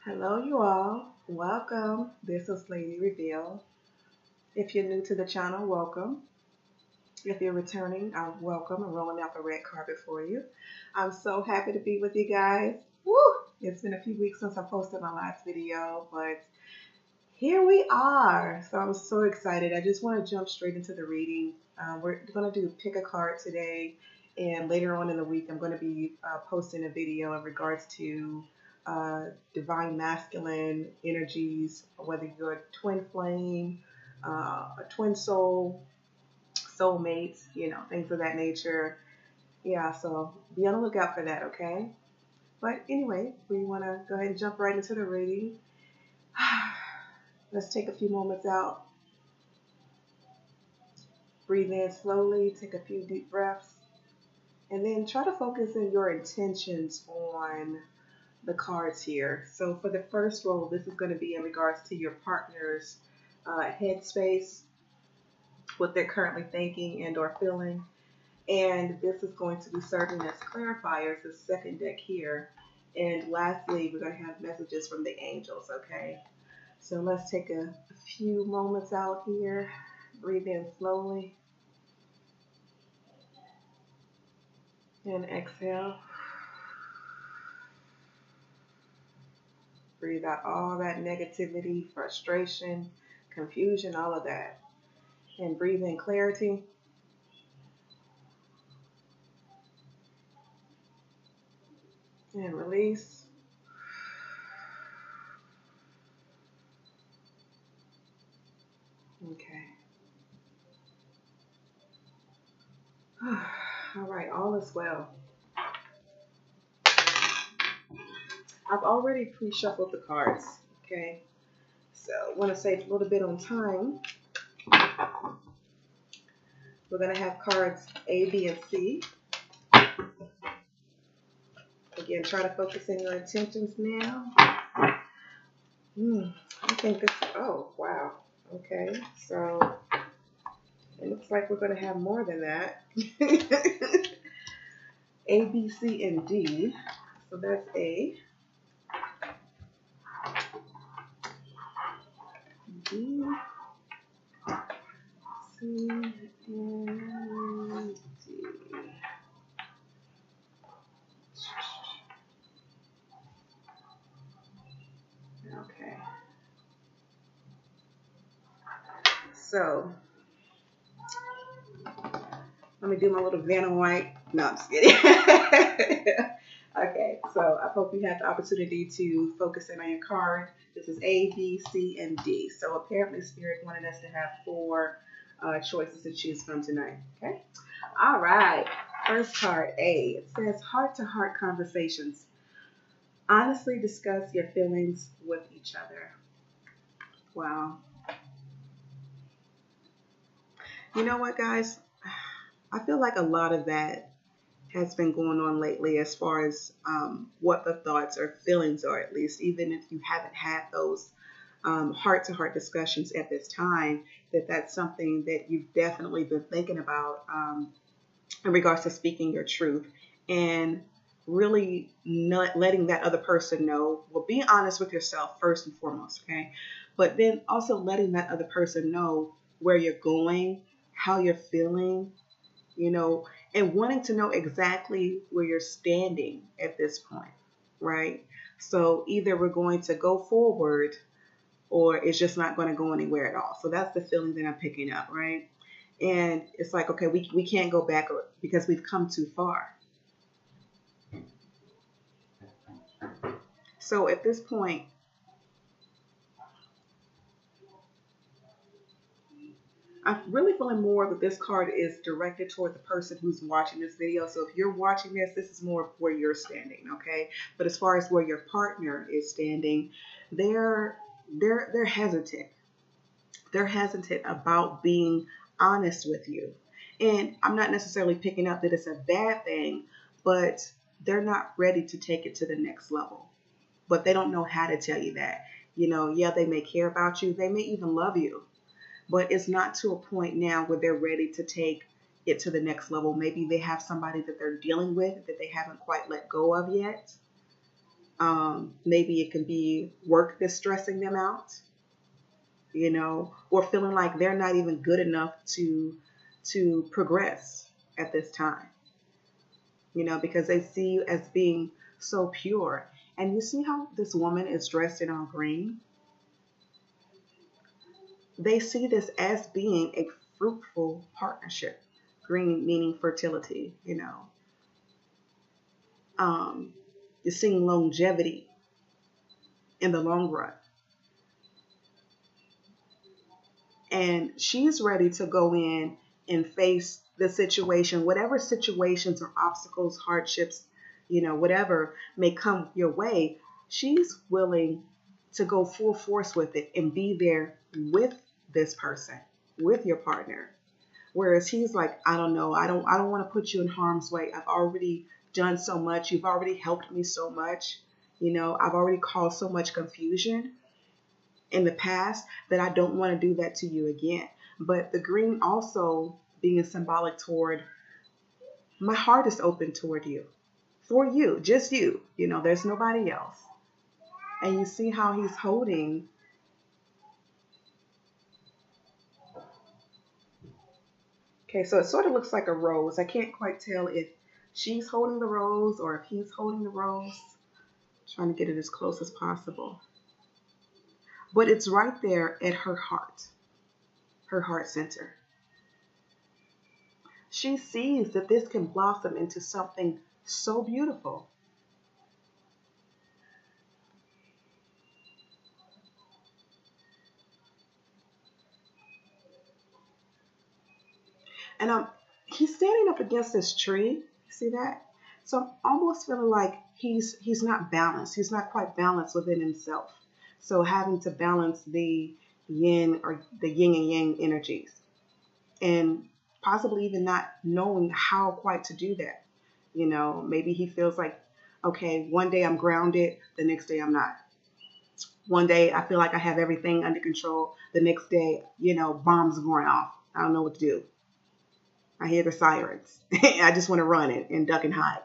Hello, you all. Welcome. This is Lady Reveal. If you're new to the channel, welcome. If you're returning, welcome. I'm rolling out the red carpet for you. I'm so happy to be with you guys. Woo! It's been a few weeks since I posted my last video, but here we are. So I'm so excited. I just want to jump straight into the reading. We're going to do pick a card today, and later on in the week, I'm going to be posting a video in regards to divine masculine energies, whether you're a twin flame, a twin soul, soulmates, things of that nature. Yeah, so be on the lookout for that, okay? But anyway, we want to go ahead and jump right into the reading. Let's take a few moments out. Breathe in slowly, take a few deep breaths, and then try to focus in your intentions on the cards here. So for the first roll, this is going to be in regards to your partner's headspace, what they're currently thinking and or feeling. And this is going to be serving as clarifiers, the second deck here. And lastly, we're going to have messages from the angels, okay? So let's take a few moments out here. Breathe in slowly. And exhale. Breathe out all that negativity, frustration, confusion, all of that. And breathe in clarity. And release. Okay. All right, all is well. I've already pre-shuffled the cards, okay? So I want to save a little bit on time. We're going to have cards A, B, and C. Again, try to focus in your intentions now. I think this, oh, wow. Okay, so it looks like we're going to have more than that. A, B, C, and D. So that's A. B, C, and D. Okay. So let me do my little Vanna White. No, I'm just kidding. Okay, so I hope you had the opportunity to focus in on your card. This is A, B, C, and D. So apparently Spirit wanted us to have four choices to choose from tonight. Okay? All right. First card, A. It says heart-to-heart conversations. Honestly discuss your feelings with each other. Wow. You know what, guys? I feel like a lot of that has been going on lately as far as what the thoughts or feelings are, at least, even if you haven't had those heart-to-heart discussions at this time, that's something that you've definitely been thinking about in regards to speaking your truth and really not letting that other person know. Well, be honest with yourself first and foremost, okay? But then also letting that other person know where you're going, how you're feeling, and wanting to know exactly where you're standing at this point, right? So either we're going to go forward or it's just not going to go anywhere at all. So that's the feeling that I'm picking up, right? And it's like, okay, we can't go back because we've come too far. So at this point, I'm really feeling more that this card is directed toward the person who's watching this video. So if you're watching this is more where you're standing, okay? But as far as where your partner is standing, they're hesitant. They're hesitant about being honest with you. And I'm not necessarily picking up that it's a bad thing, but they're not ready to take it to the next level. But they don't know how to tell you that. Yeah, they may care about you. They may even love you. But it's not to a point now where they're ready to take it to the next level. Maybe they have somebody that they're dealing with that they haven't quite let go of yet. Maybe it can be work that's stressing them out, or feeling like they're not even good enough to progress at this time, because they see you as being so pure. And you see how this woman is dressed in all green? They see this as being a fruitful partnership. Green meaning fertility. Um, you're seeing longevity in the long run. And she's ready to go in and face the situation, whatever situations or obstacles, hardships, whatever may come your way. She's willing to go full force with it and be there with this person, with your partner. Whereas he's like, I don't know, I don't want to put you in harm's way. I've already done so much. You've already helped me so much. I've already caused so much confusion in the past that I don't want to do that to you again. But the green also being symbolic toward, my heart is open toward you, for you, just you. There's nobody else. And you see how he's holding. Okay, so it sort of looks like a rose. I can't quite tell if she's holding the rose or if he's holding the rose. Trying to get it as close as possible. But it's right there at her heart center. She sees that this can blossom into something so beautiful. And he's standing up against this tree. See that? So I'm almost feeling like he's not balanced. He's not quite balanced within himself. So having to balance the yin and yang energies, and possibly even not knowing how quite to do that. Maybe he feels like, okay, one day I'm grounded, the next day I'm not. One day I feel like I have everything under control, the next day, bombs are going off. I don't know what to do. I hear the sirens. I just want to run it and duck and hide.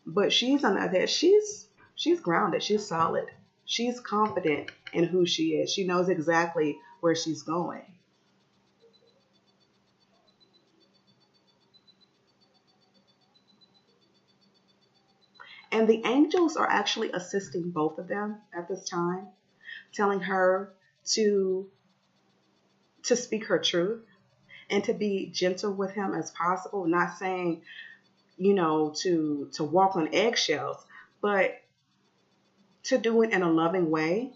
But she's on the other hand, she's grounded, she's solid. She's confident in who she is. She knows exactly where she's going. And the angels are actually assisting both of them at this time, telling her to speak her truth and to be gentle with him as possible, not saying, to walk on eggshells, but to do it in a loving way,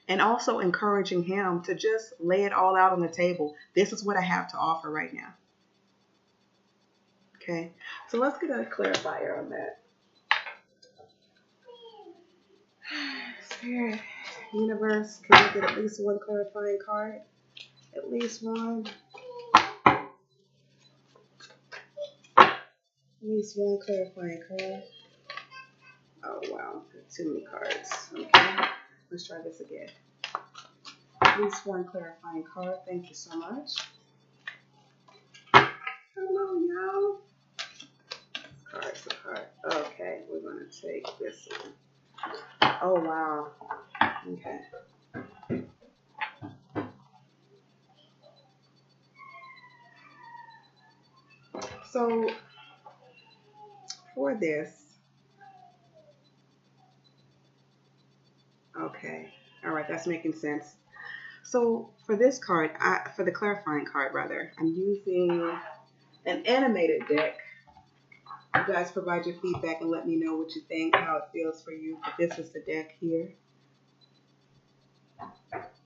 and also encouraging him to just lay it all out on the table. This is what I have to offer right now. Okay, so let's get a clarifier on that. Spirit, universe, can we get at least one clarifying card? At least one. At least one clarifying card. Oh wow, too many cards. Okay, let's try this again. At least one clarifying card. Thank you so much. Hello, y'all. Cards, a card. Okay, we're gonna take this one. Oh wow. Okay. So for this, okay, all right, that's making sense. So for this card, for the clarifying card rather, I'm using an animated deck. You guys provide your feedback and let me know what you think, how it feels for you. But this is the deck here.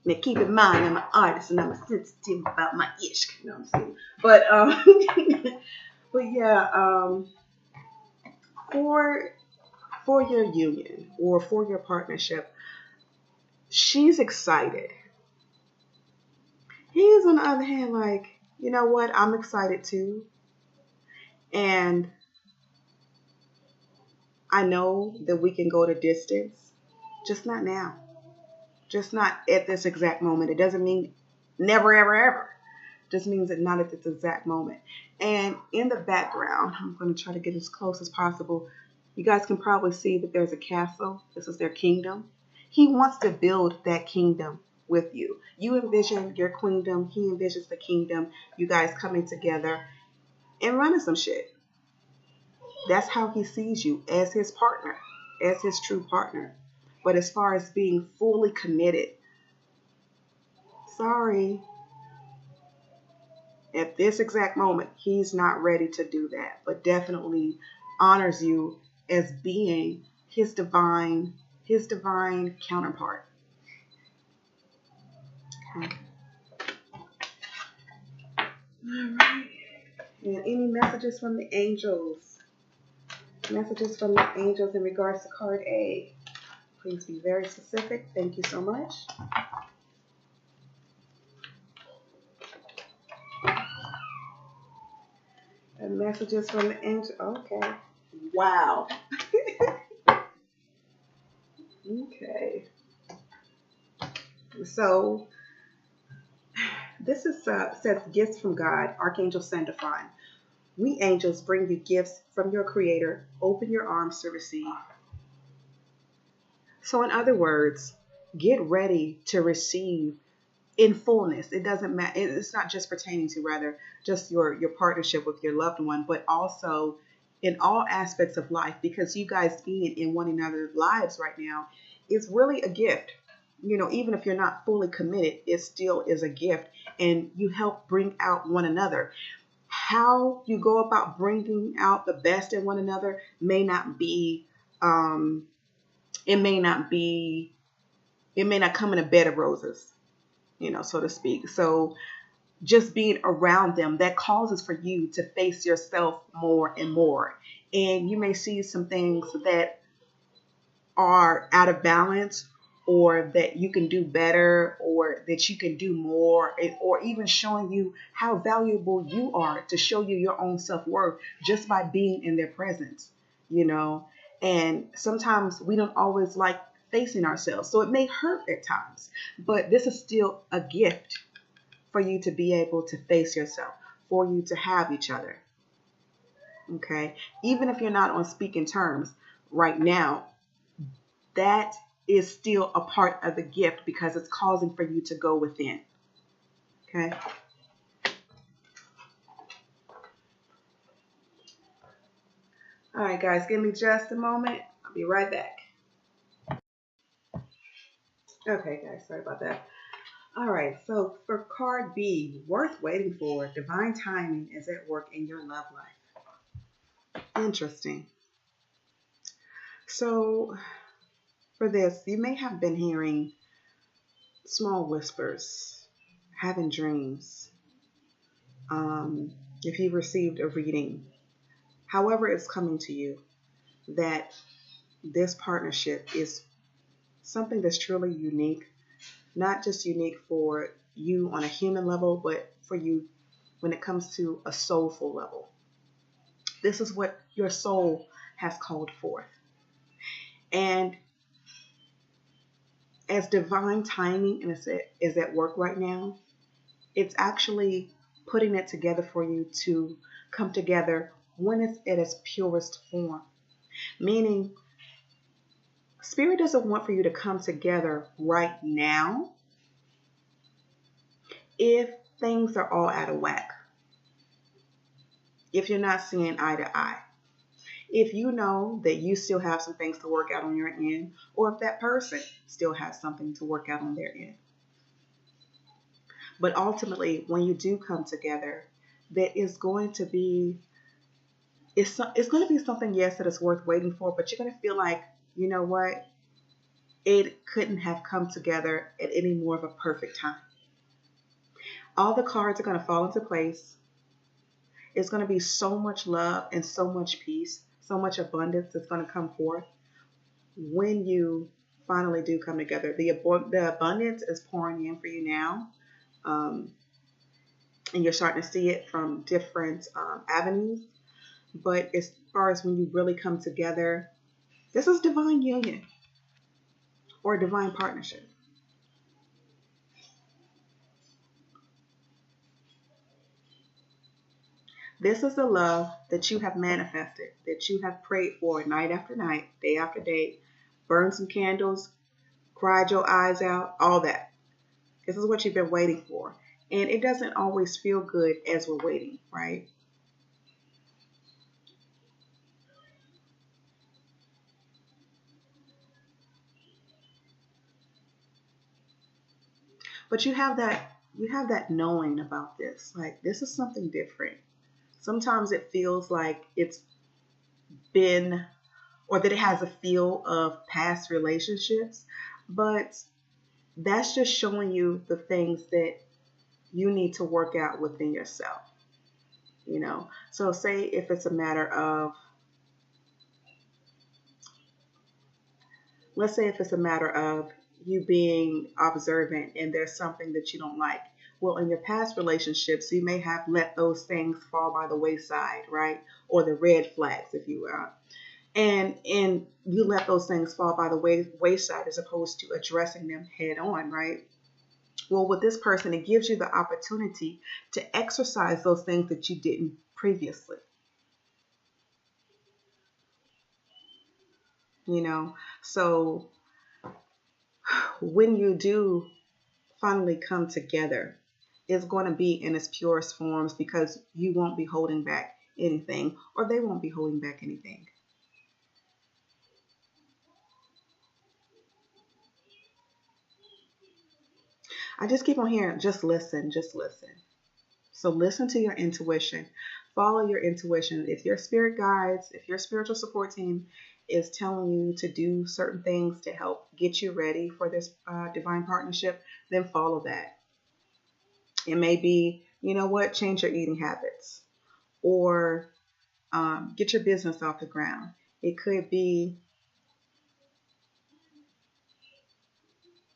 Now keep in mind, I'm an artist and I'm sensitive about my ish. No, I'm saying. But but yeah, for your union or for your partnership, she's excited. He's on the other hand like, you know what? I'm excited too, and I know that we can go the distance, just not now. Just not at this exact moment. It doesn't mean never, ever, ever. It just means that not at this exact moment. And in the background, I'm going to try to get as close as possible. You guys can probably see that there's a castle. This is their kingdom. He wants to build that kingdom with you. You envision your queendom. He envisions the kingdom. You guys coming together and running some shit. That's how he sees you, as his partner, as his true partner. But as far as being fully committed, sorry, at this exact moment, he's not ready to do that, but definitely honors you as being his divine counterpart. Okay. All right. And any messages from the angels? Messages from the angels in regards to card A. Please be very specific. Thank you so much. And messages from the angel. Okay. Wow. Okay. So this is says gifts from God, Archangel Sandifine. We angels bring you gifts from your Creator. Open your arms to receive. So in other words, get ready to receive in fullness. It doesn't matter. It's not just pertaining to rather just your partnership with your loved one, but also in all aspects of life, because you guys being in one another's lives right now is really a gift. You know, even if you're not fully committed, it still is a gift, and you help bring out one another. How you go about bringing out the best in one another may not be, it may not come in a bed of roses, you know, so to speak. So just being around them, that causes for you to face yourself more and more. And you may see some things that are out of balance, or that you can do better, or that you can do more, or even showing you how valuable you are, to show you your own self-worth just by being in their presence, you know. And sometimes we don't always like facing ourselves, so it may hurt at times, but this is still a gift for you to be able to face yourself, for you to have each other. Okay, even if you're not on speaking terms right now, that is still a part of the gift, because it's causing for you to go within. Okay. All right, guys, give me just a moment. I'll be right back. Okay, guys, sorry about that. All right, so for card B, worth waiting for, divine timing is at work in your love life. Interesting. So for this, you may have been hearing small whispers, having dreams. If you received a reading, however it's coming to you, that this partnership is something that's truly unique, not just unique for you on a human level, but for you when it comes to a soulful level. This is what your soul has called forth. And as divine timing is at work right now, it's actually putting it together for you to come together when it's at its purest form. Meaning, Spirit doesn't want for you to come together right now if things are all out of whack. If you're not seeing eye to eye. If you know that you still have some things to work out on your end, or if that person still has something to work out on their end. But ultimately, when you do come together, that is going to be, it's going to be something, yes, that is worth waiting for, but you're going to feel like, you know what? It couldn't have come together at any more of a perfect time. All the cards are going to fall into place. It's going to be so much love and so much peace, so much abundance that's going to come forth when you finally do come together. The abundance is pouring in for you now. And you're starting to see it from different avenues. But as far as when you really come together, this is divine union or divine partnership. This is the love that you have manifested, that you have prayed for night after night, day after day, burned some candles, cried your eyes out, all that. This is what you've been waiting for. And it doesn't always feel good as we're waiting, right? But you have that knowing about this. Like this is something different. Sometimes it feels like it's been or that it has a feel of past relationships, but that's just showing you the things that you need to work out within yourself, you know. So say if it's a matter of, let's say if it's a matter of you being observant and there's something that you don't like. Well, in your past relationships, you may have let those things fall by the wayside, right? Or the red flags, if you will. And you let those things fall by the wayside as opposed to addressing them head on, right? Well, with this person, it gives you the opportunity to exercise those things that you didn't previously, you know. So when you do finally come together, it's going to be in its purest forms because you won't be holding back anything or they won't be holding back anything. I just keep on hearing, just listen, just listen. So listen to your intuition. Follow your intuition. If your spirit guides, if your spiritual support team is telling you to do certain things to help get you ready for this divine partnership, then follow that. It may be, you know what, change your eating habits or get your business off the ground. It could be,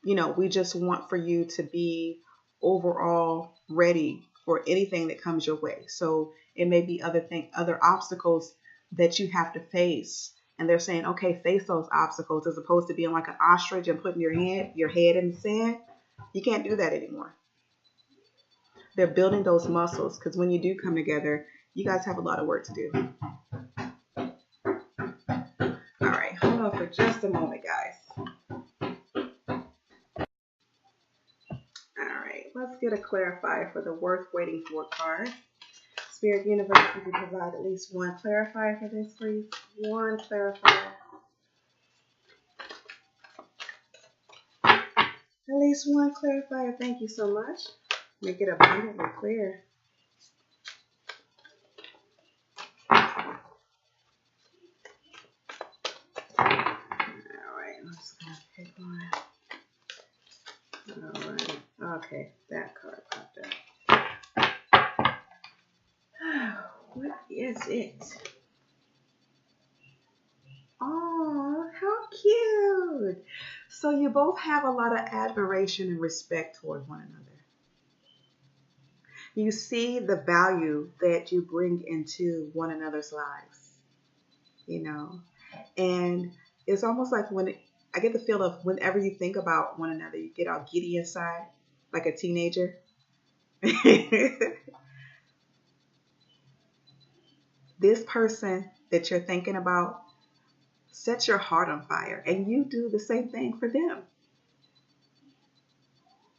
we just want for you to be overall ready for anything that comes your way. So it may be other obstacles that you have to face. And they're saying, okay, face those obstacles as opposed to being like an ostrich and putting your head in the sand. You can't do that anymore. They're building those muscles because when you do come together, you guys have a lot of work to do. All right, hold on for just a moment, guys. All right, let's get a clarifier for the worth waiting for card. Spirit Universe, could you provide at least one clarifier for this, please? One clarifier. At least one clarifier. Thank you so much. Make it abundantly clear. All right, I'm just gonna pick one. All right. Okay, that card popped up. What is it? Oh, how cute. So you both have a lot of admiration and respect toward one another. You see the value that you bring into one another's lives, you know. And it's almost like I get the feel of whenever you think about one another, you get all giddy inside, like a teenager. This person that you're thinking about sets your heart on fire, and you do the same thing for them.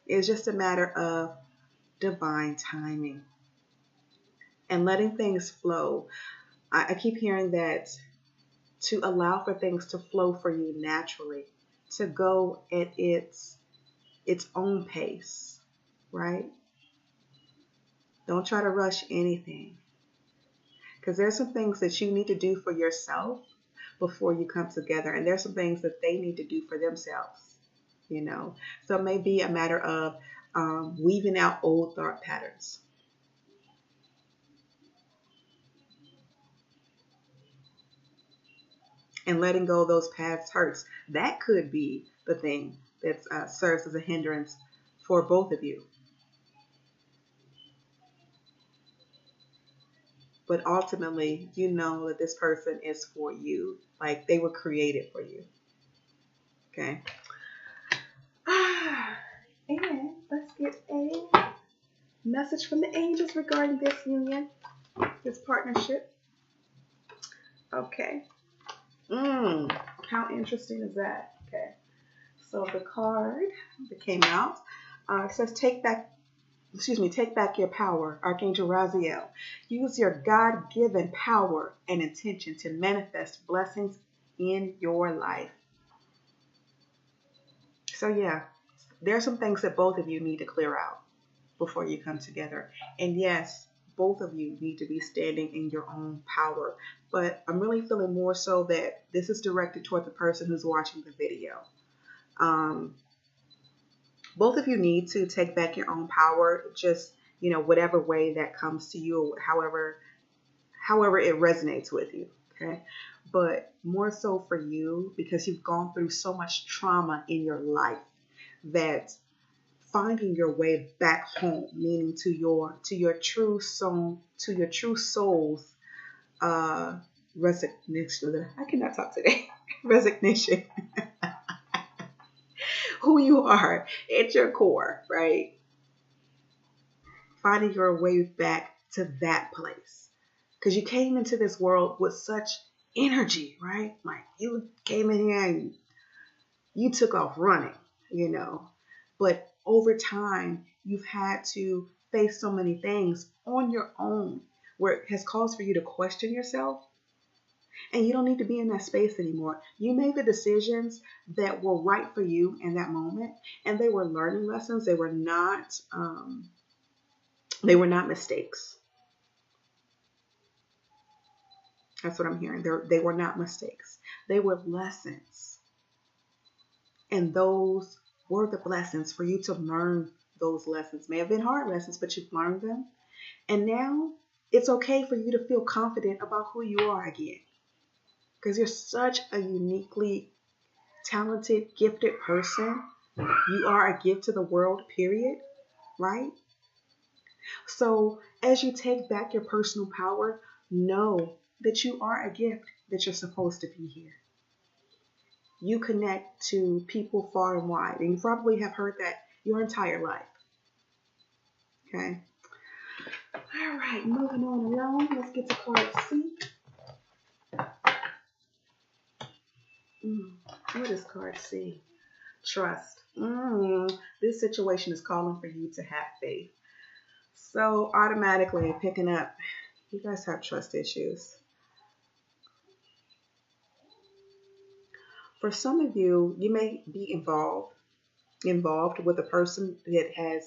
It's just a matter of divine timing and letting things flow. I keep hearing that to allow for things to flow for you naturally, to go at its own pace, right? Don't try to rush anything because there's some things that you need to do for yourself before you come together, and there's some things that they need to do for themselves, you know. So it may be a matter of weaving out old thought patterns. And letting go of those past hurts. That could be the thing that serves as a hindrance for both of you. But ultimately, you know that this person is for you. Like they were created for you. Okay. And let's get a message from the angels regarding this union. This partnership. Okay. How interesting is that? Okay. So the card that came out says take back your power, Archangel Raziel. Use your God-given power and intention to manifest blessings in your life. So yeah, there are some things that both of you need to clear out before you come together. And yes, both of you need to be standing in your own power. But I'm really feeling more so that this is directed toward the person who's watching the video. Um, Both of you need to take back your own power, just, whatever way that comes to you, or however it resonates with you. Okay. But more so for you, because you've gone through so much trauma in your life, that finding your way back home, meaning to your true soul, soul's resignation. I cannot talk today. Resignation. Who you are at your core, right? Finding your way back to that place. Because you came into this world with such energy, right? Like you came in here and you took off running. But over time, you've had to face so many things on your own where it has caused for you to question yourself. And you don't need to be in that space anymore. You made the decisions that were right for you in that moment, and they were learning lessons. They were not mistakes. That's what I'm hearing. They were not mistakes. They were lessons. And those were the blessings for you to learn those lessons. May have been hard lessons, but you've learned them. And now it's okay for you to feel confident about who you are again. Because you're such a uniquely talented, gifted person. You are a gift to the world, period. Right? So as you take back your personal power, know that you are a gift, that you're supposed to be here. You connect to people far and wide, and you probably have heard that your entire life. Okay? All right, moving on along. Let's get to card C. What is card C? Trust. This situation is calling for you to have faith. So automatically picking up, you guys have trust issues. For some of you, you may be involved with a person that has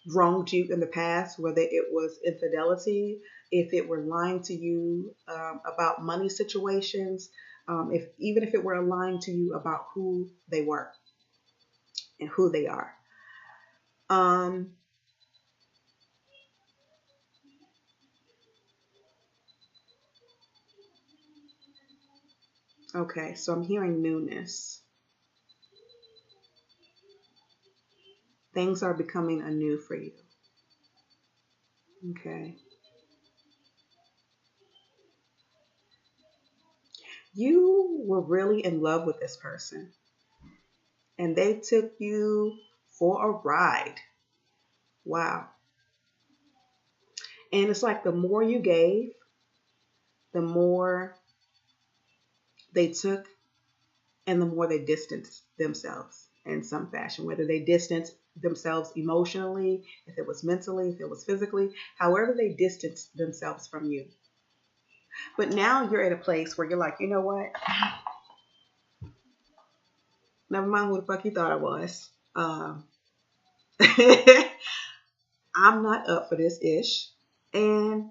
wronged you in the past, whether it was infidelity, if it were lying to you about money situations, even if it were lying to you about who they were and who they are. Okay, so I'm hearing newness. Things are becoming anew for you. Okay. You were really in love with this person, and they took you for a ride. Wow. And it's like the more you gave, the more they took, and the more they distanced themselves in some fashion, whether they distanced themselves emotionally, if it was mentally, if it was physically, however they distanced themselves from you. But now you're at a place where you're like, you know what? Never mind who the fuck you thought I was. I'm not up for this ish. And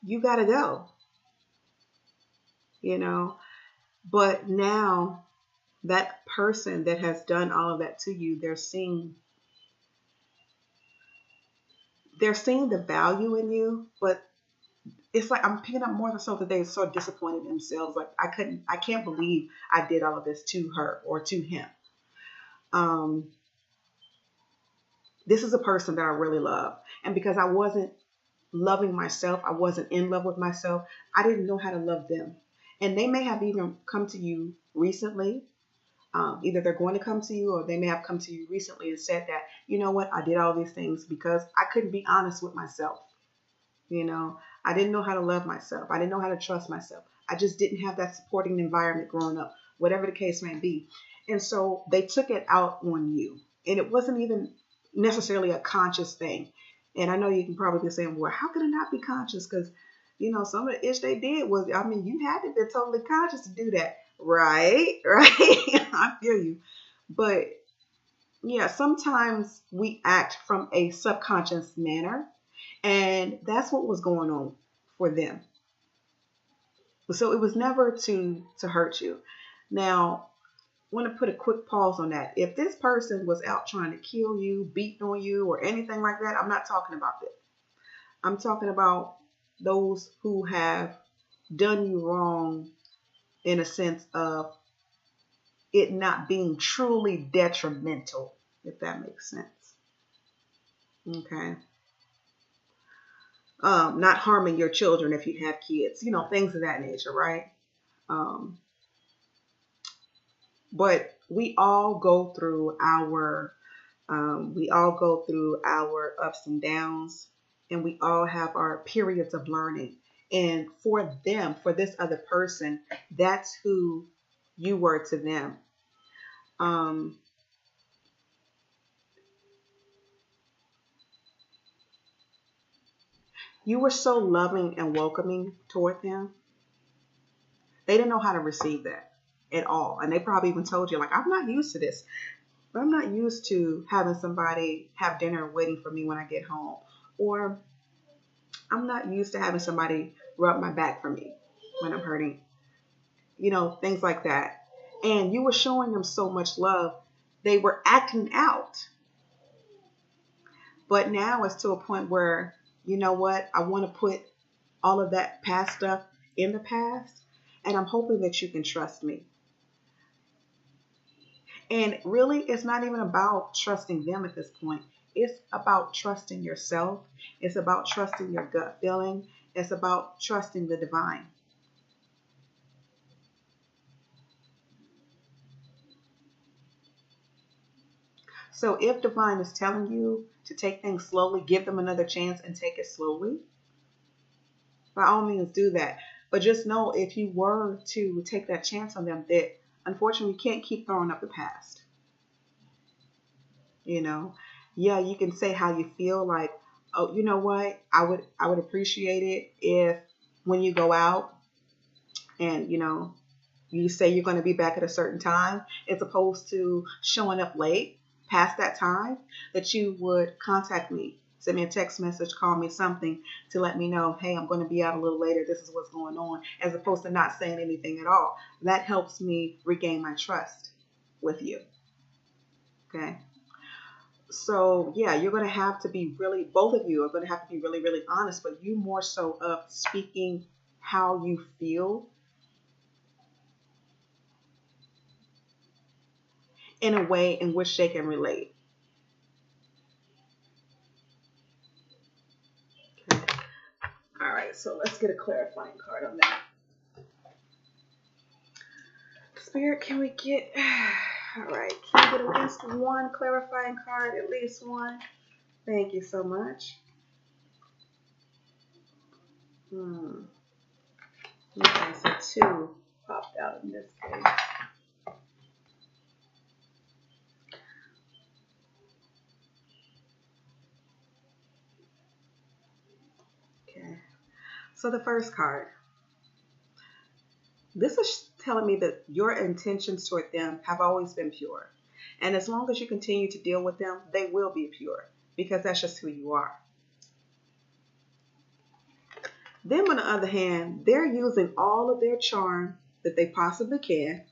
you got to go. But now that person that has done all of that to you, they're seeing the value in you, but it's like I'm picking up more than so that they're so disappointed in themselves. Like I can't believe I did all of this to her or to him. This is a person that I really love. And because I wasn't loving myself, I wasn't in love with myself, I didn't know how to love them. And they may have even come to you recently. Either they're going to come to you, or they may have come to you recently and said that, you know what, I did all these things because I couldn't be honest with myself. I didn't know how to love myself. I didn't know how to trust myself. I just didn't have that supporting environment growing up, whatever the case may be. And so they took it out on you. And it wasn't even necessarily a conscious thing. And I know you can probably be saying, well, how could it not be conscious? Because, some of the ish they did was, I mean, you had to be totally conscious to do that. Right? Right? I feel you. But yeah, sometimes we act from a subconscious manner. And that's what was going on for them. So it was never to hurt you. Now, I want to put a quick pause on that. If this person was out trying to kill you, beating on you, or anything like that, I'm not talking about that. I'm talking about those who have done you wrong in a sense of it not being truly detrimental, if that makes sense. Okay. Not harming your children if you have kids, things of that nature, right? Um, but we all go through our ups and downs, and we all have our periods of learning. And for them, for this other person, that's who you were to them. Um, you were so loving and welcoming toward them. They didn't know how to receive that at all. And they probably even told you, like, I'm not used to this. I'm not used to having somebody have dinner waiting for me when I get home. Or I'm not used to having somebody rub my back for me when I'm hurting. Things like that. And you were showing them so much love. They were acting out. But now it's to a point where, you know what? I want to put all of that past stuff in the past. And I'm hoping that you can trust me. And really, it's not even about trusting them at this point. It's about trusting yourself. It's about trusting your gut feeling. It's about trusting the divine. So if divine is telling you to take things slowly, give them another chance and take it slowly, by all means do that. But just know if you were to take that chance on them, that unfortunately you can't keep throwing up the past. Yeah, you can say how you feel, like, oh, you know what, I would appreciate it if when you go out and you say you're going to be back at a certain time, as opposed to showing up late past that time, that you would contact me, send me a text message, call me something to let me know, hey, I'm going to be out a little later, this is what's going on, as opposed to not saying anything at all. That helps me regain my trust with you. Okay. So yeah, you're going to have to be really, both of you are going to have to be really, really honest, but you more so of speaking how you feel in a way in which they can relate. Okay. All right, so let's get a clarifying card on that. Spirit, can we get, all right, can we get at least one clarifying card, at least one? Thank you so much. Okay, so two popped out in this case. Okay, so the first card. This is telling me that your intentions toward them have always been pure. And as long as you continue to deal with them, they will be pure because that's just who you are. Them, on the other hand, they're using all of their charm that they possibly can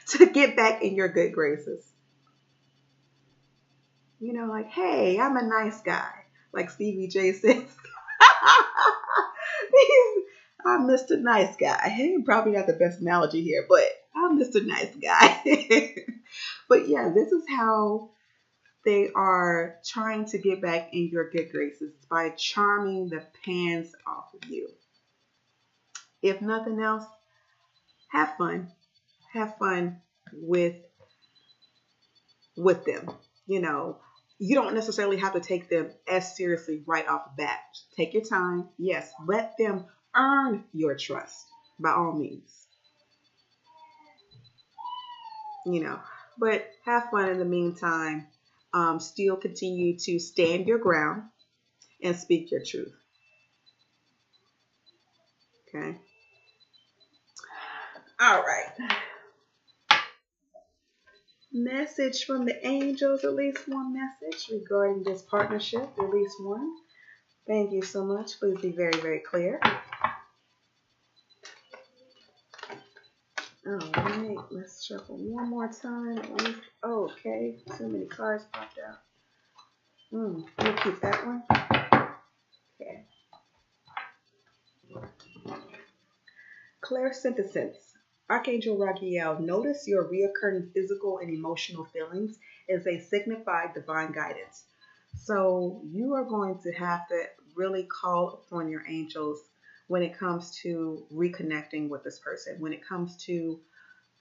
to get back in your good graces. Like, hey, I'm a nice guy, like Stevie J says. I'm Mr. Nice Guy. Hey, probably not the best analogy here, but I'm Mr. Nice Guy. But yeah, this is how they are trying to get back in your good graces, by charming the pants off of you. If nothing else, have fun. Have fun with them. you don't necessarily have to take them as seriously right off the bat. Take your time. Yes, let them earn your trust by all means, you know. But have fun in the meantime. Still continue to stand your ground and speak your truth. Okay. All right. Message from the angels, at least one message regarding this partnership, at least one. Thank you so much. Please be very, very clear. All right, let's shuffle one more time. At least, okay, too many cards popped out. We'll keep that one. Okay. Clairsentience. Archangel Raguel, notice your reoccurring physical and emotional feelings as they signify divine guidance. So you are going to have to really call upon your angels when it comes to reconnecting with this person, when it comes to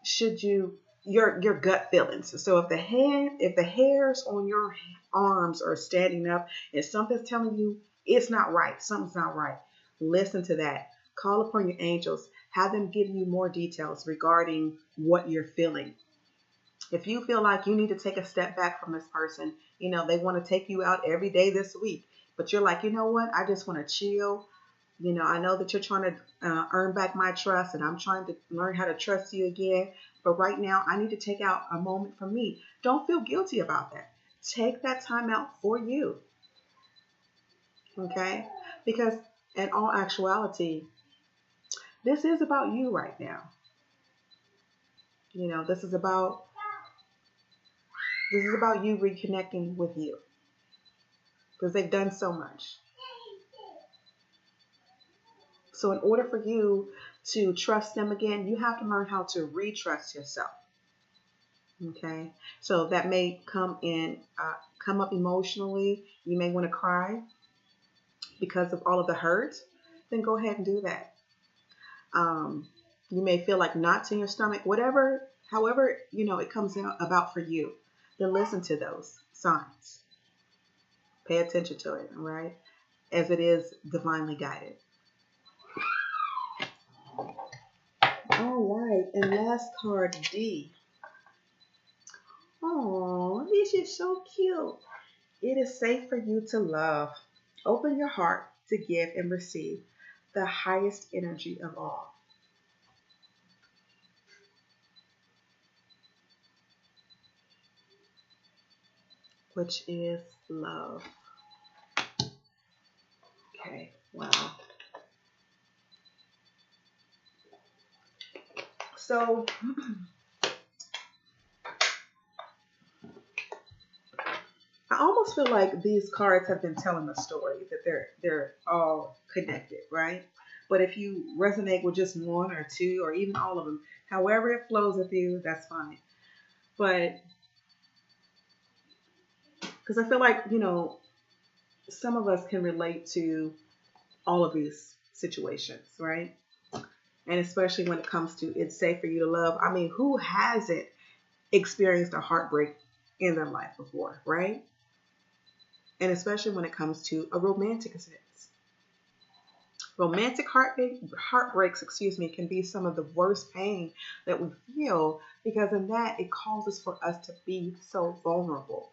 should you your gut feelings. So if the hairs on your arms are standing up and something's telling you it's not right, something's not right, listen to that. Call upon your angels. Have them give you more details regarding what you're feeling. If you feel like you need to take a step back from this person, they want to take you out every day this week, but you're like, you know what? I just want to chill. I know that you're trying to earn back my trust, and I'm trying to learn how to trust you again. But right now, I need to take out a moment for me. Don't feel guilty about that. Take that time out for you. Okay? Because in all actuality, this is about you right now. This is about you reconnecting with you. Because they've done so much. So in order for you to trust them again, you have to learn how to retrust yourself. Okay, so that may come up emotionally. You may want to cry because of all of the hurt. Then go ahead and do that. You may feel like knots in your stomach, however it comes out about for you. Then listen to those signs. Pay attention to it, all right, as it is divinely guided. All right, and last card, D. Oh, this is so cute. It is safe for you to love. Open your heart to give and receive the highest energy of all. Which is love. Okay, wow. So, I almost feel like these cards have been telling a story, that they're all connected, right? But if you resonate with just one or two or even all of them, however it flows with you, that's fine. But because I feel like, some of us can relate to all of these situations, right? And especially when it comes to it's safe for you to love. I mean, who hasn't experienced a heartbreak in their life before, right? And especially when it comes to a romantic sense. Romantic heartbreaks, can be some of the worst pain that we feel, because in that it causes for us to be so vulnerable.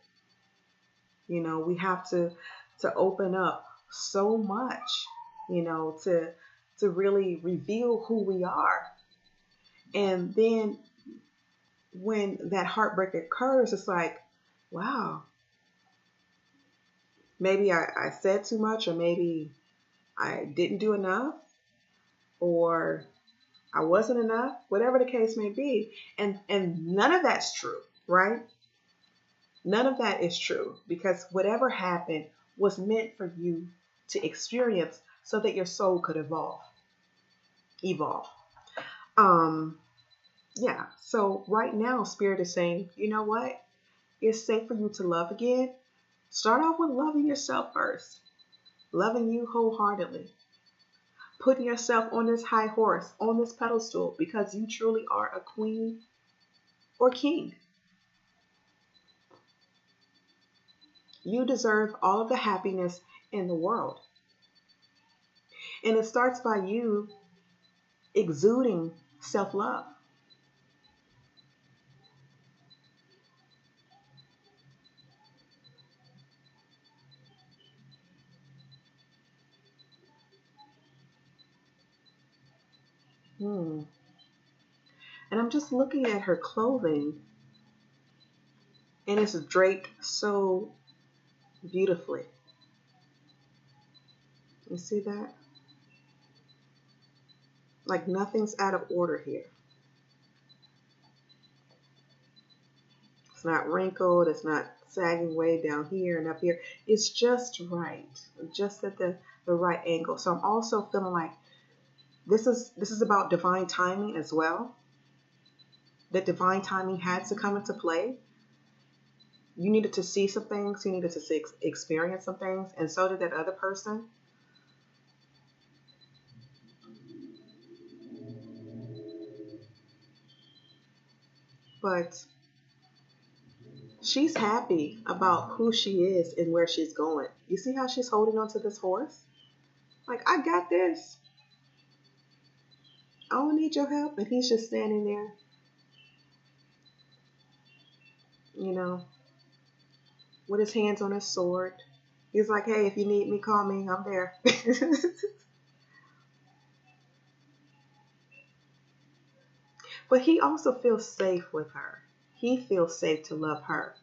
We have to open up so much, to really reveal who we are. And then when that heartbreak occurs, it's like, wow, maybe I said too much, or maybe I didn't do enough, or I wasn't enough, whatever the case may be. And none of that's true, right? None of that is true, because whatever happened was meant for you to experience so that your soul could evolve. Yeah. So right now, Spirit is saying, you know what? It's safe for you to love again. Start off with loving yourself first. Loving you wholeheartedly. Putting yourself on this high horse, on this pedestal, because you truly are a queen or king. You deserve all of the happiness in the world. And it starts by you exuding self love. Hmm. And I'm just looking at her clothing, and it's draped so beautifully. You see that? Like nothing's out of order here. It's not wrinkled, it's not sagging way down here and up here. It's just right, just at the right angle. So I'm also feeling like this is about divine timing as well. That divine timing had to come into play. You needed to see some things, you needed to see, experience some things, and so did that other person. But she's happy about who she is and where she's going. You see how she's holding on to this horse? Like, I got this. I don't need your help. And he's just standing there, you know, with his hands on his sword. He's like, hey, if you need me, call me. I'm there. But he also feels safe with her. He feels safe to love her.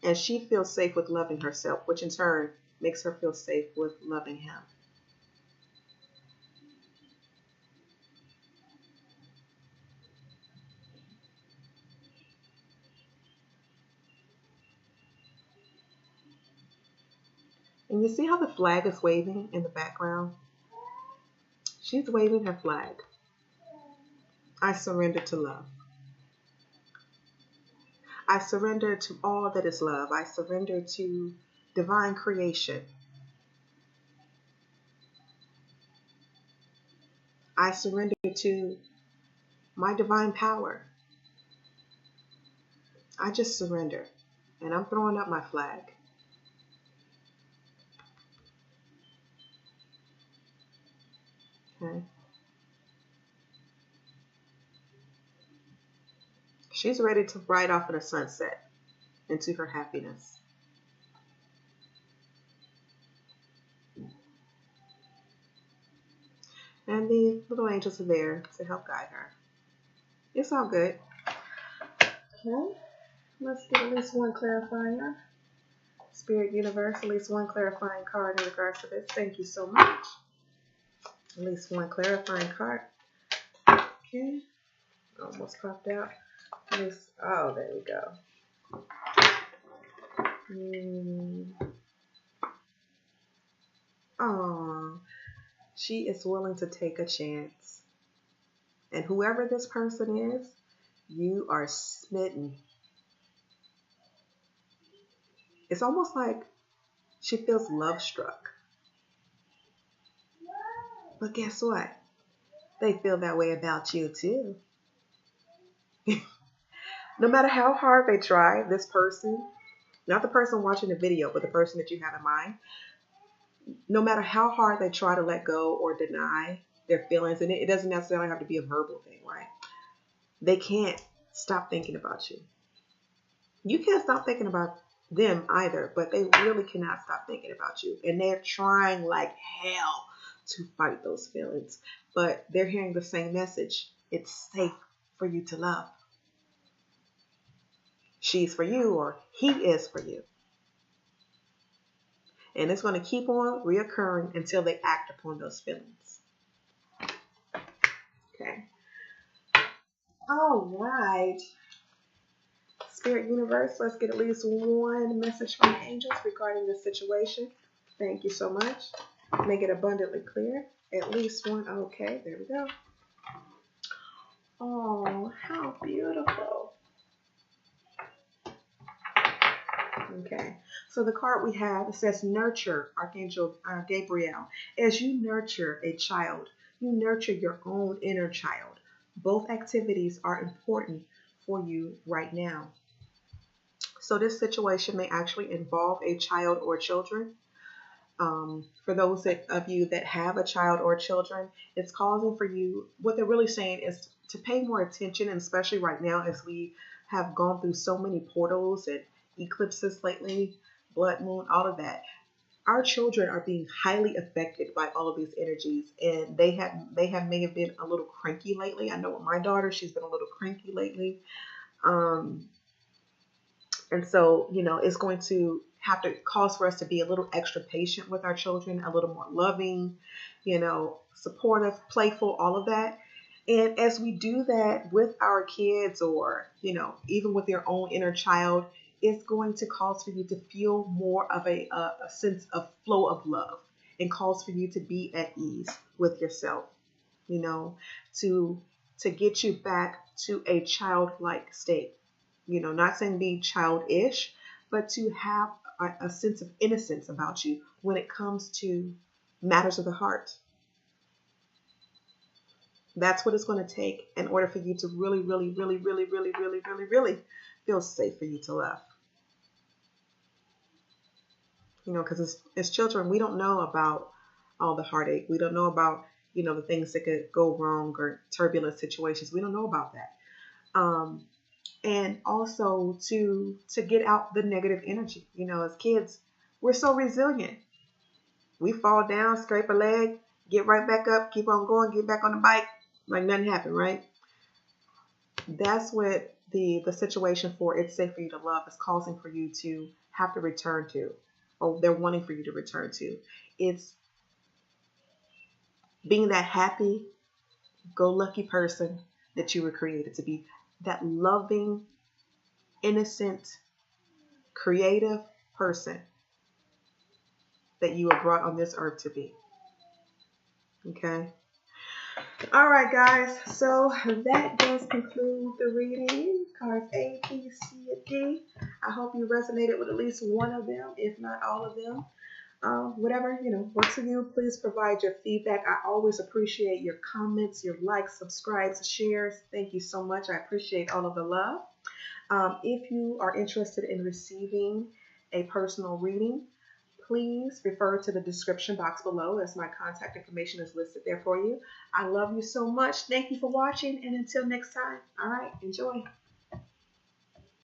And she feels safe with loving herself, which in turn makes her feel safe with loving him. And you see how the flag is waving in the background? She's waving her flag. I surrender to love. I surrender to all that is love. I surrender to divine creation. I surrender to my divine power. I just surrender. And I'm throwing up my flag. Okay. She's ready to ride off in a sunset into her happiness. And the little angels are there to help guide her. It's all good. Okay. Let's get at least one clarifier. Spirit Universe, at least one clarifying card in regards to this. Thank you so much. At least one clarifying card. Okay. Almost popped out. At least, oh, there we go. Oh, she is willing to take a chance. And whoever this person is, you are smitten. It's almost like she feels love struck. But guess what? They feel that way about you too. No matter how hard they try, this person, not the person watching the video, but the person that you have in mind, no matter how hard they try to let go or deny their feelings, and it doesn't necessarily have to be a verbal thing, right? They can't stop thinking about you. You can't stop thinking about them either, but they really cannot stop thinking about you. And they're trying like hell to fight those feelings, but they're hearing the same message. It's safe for you to love. She's for you, or he is for you. And it's going to keep on reoccurring until they act upon those feelings. Okay. All right. Spirit Universe, let's get at least one message from the angels regarding this situation. Thank you so much. Make it abundantly clear. At least one. Okay, there we go. Oh, how beautiful. Okay, so the card we have, it says nurture, Archangel Gabriel. As you nurture a child, you nurture your own inner child. Both activities are important for you right now. So this situation may actually involve a child or children. For those of you that have a child or children, it's causing for you, what they're really saying is to pay more attention, and especially right now as we have gone through so many portals and eclipses lately, blood moon, all of that. Our children are being highly affected by all of these energies, and they have may have been a little cranky lately. I know with my daughter, she's been a little cranky lately. Um, and so, it's going to have to cause for us to be a little extra patient with our children, a little more loving, supportive, playful, all of that. And as we do that with our kids, or, even with your own inner child, it's going to cause for you to feel more of a sense of flow of love, and cause for you to be at ease with yourself, you know, to get you back to a childlike state. Not saying be childish, but to have a sense of innocence about you when it comes to matters of the heart. That's what it's going to take in order for you to really, really, really, really, really, really, really, really feel safe for you to love. Because as children, we don't know about all the heartache. We don't know about, the things that could go wrong, or turbulent situations. We don't know about that. And also to get out the negative energy. As kids, we're so resilient. We fall down, scrape a leg, get right back up, keep on going, get back on the bike, like nothing happened, right? That's what the situation for It's Safe for You to Love is causing for you to have to return to, or they're wanting for you to return to. It's being that happy, go lucky person that you were created to be, that loving, innocent, creative person that you were brought on this earth to be. Okay. All right, guys. So that does conclude the reading. Cards A, B, C, and D. I hope you resonated with at least one of them, if not all of them. Whatever, works for you, please provide your feedback. I always appreciate your comments, your likes, subscribes, shares. Thank you so much. I appreciate all of the love. If you are interested in receiving a personal reading, please refer to the description box below, as my contact information is listed there for you. I love you so much. Thank you for watching, and until next time, all right, enjoy.